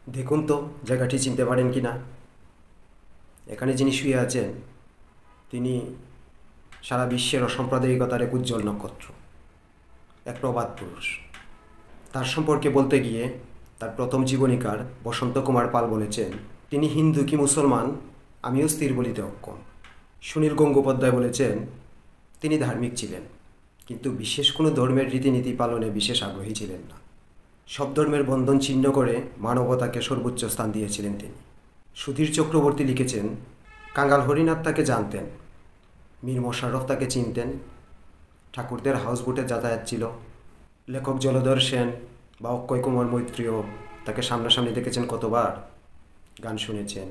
দেখুন তো জায়গাটি চিনতে পারেন কি না। এখানে যিনি শুয়ে আছেন তিনি সারা বিশ্বের অসাম্প্রদায়িকতার এক উজ্জ্বল নক্ষত্র, এক প্রবাদ পুরুষ। তার সম্পর্কে বলতে গিয়ে তার প্রথম জীবনীকার বসন্ত কুমার পাল বলেছেন, তিনি হিন্দু কি মুসলমান আমিও স্থির বলিতে অক্ষম। সুনীল গঙ্গোপাধ্যায় বলেছেন, তিনি ধার্মিক ছিলেন কিন্তু বিশেষ কোনো ধর্মের রীতিনীতি পালনে বিশেষ আগ্রহী ছিলেন না। সব ধর্মের বন্ধন ছিন্ন করে মানবতাকে সর্বোচ্চ স্থান দিয়েছিলেন তিনি। সুধীর চক্রবর্তী লিখেছেন, কাঙ্গাল হরিনাথ তাকে জানতেন, মীর মশাররফ তাকে চিনতেন, ঠাকুরদের হাউসবোটে যাতায়াত ছিল। লেখক জলধর সেন বা অক্ষয় কুমার মৈত্রীও তাকে সামনাসামনি দেখেছেন কতবার, গান শুনেছেন,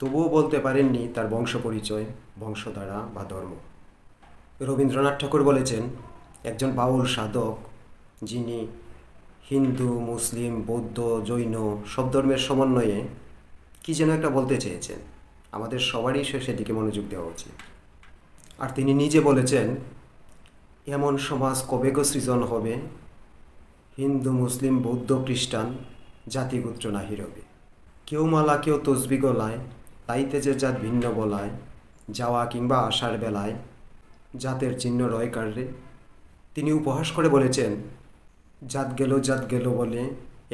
তবুও বলতে পারেননি তার বংশ পরিচয়, বংশধারা বা ধর্ম। রবীন্দ্রনাথ ঠাকুর বলেছেন, একজন বাউল সাধক যিনি হিন্দু, মুসলিম, বৌদ্ধ, জৈন সব ধর্মের সমন্বয়ে কী যেন একটা বলতে চেয়েছেন। আমাদের সবারই সেদিকে মনোযোগ দেওয়া উচিত। আর তিনি নিজে বলেছেন, এমন সমাজ কবে গো সৃজন হবে, হিন্দু, মুসলিম, বৌদ্ধ, খ্রিস্টান জাতিগোত্র নাহি রবে। কেউ মালা কেউ তসবি গলায়, তাইতে যে জাত ভিন্ন বলায়, যাওয়া কিংবা আসার বেলায় জাতের চিহ্ন রয় কার্যে। তিনি উপহাস করে বলেছেন, জাত গেল বলে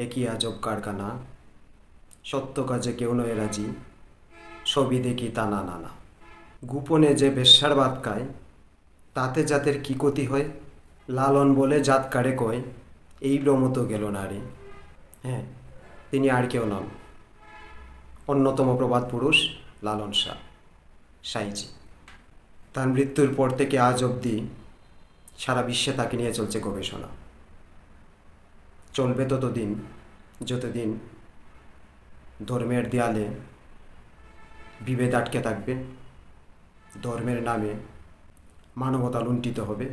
একই আজব কারখানা, সত্য কাজে কেউ নয় রাজি, সবই দেখি তা না না। গোপনে যে বেশ্যার ভাত খায়, তাতে জাতের কি ক্ষতি হয়, লালন বলে জাত কারে কয়, এই ভ্রম তো গেল না রে। হ্যাঁ, তিনি আর কেউ নন, অন্যতম প্রবাদ পুরুষ লালন শাহ, সাইজি। তার মৃত্যুর পর থেকে আজ অবধি সারা বিশ্বে তাকে নিয়ে চলছে গবেষণা। চলবে ততদিন যতদিন ধর্মের দেয়ালে বিভেদ আটকে থাকবে, ধর্মের নামে মানবতা লুণ্ঠিত হবে।